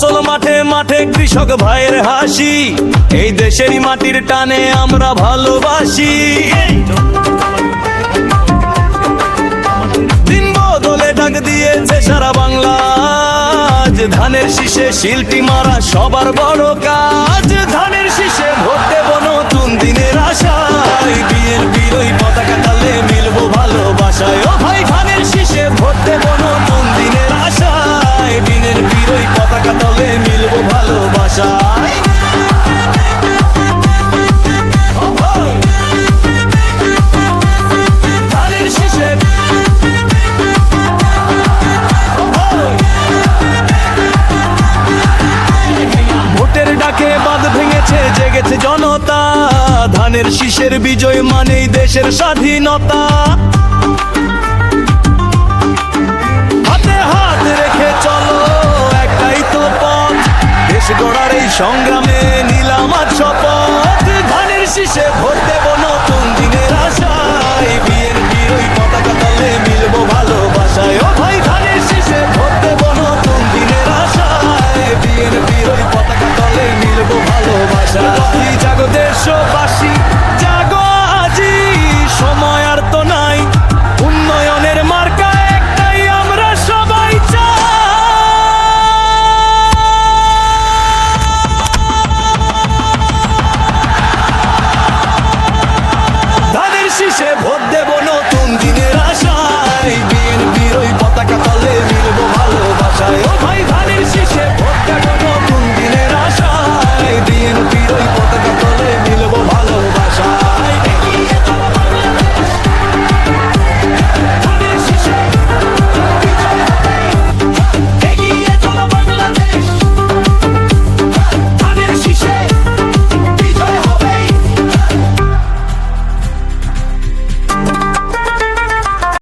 ফসল মাঠে মাঠে কৃষক ভাইয়ের হাসি, এই দেশেরই মাটির টানে আমরা ভালোবাসি। দিন বদলে ডাক দিয়েছে সারা বাংলা, আজ ধানের শীষে শিল্পী মারা সবার বড় কাজ। ধানের শীষে ভোট দেব নতুন দিনের আশায়, বিএনপির ওই পতাকা তলে মিলবো ভালোবাসায়। ও ভাই ধানের শীষে ভোট দেব নতুন দিনের আশায়, বিএনপির ওই পতাকা তলে মিলবো ভালোবাসায়। ধানের শীষে ভোটের ডাকে বাঁধ ভেঙেছে, জেগেছে জনতা। ধানের শীষের বিজয় মানেই দেশের স্বাধীনতা। হাতে হাত রেখে চলো, একটাই তো পথ, দেশ গড়ার এই সংগ্রাম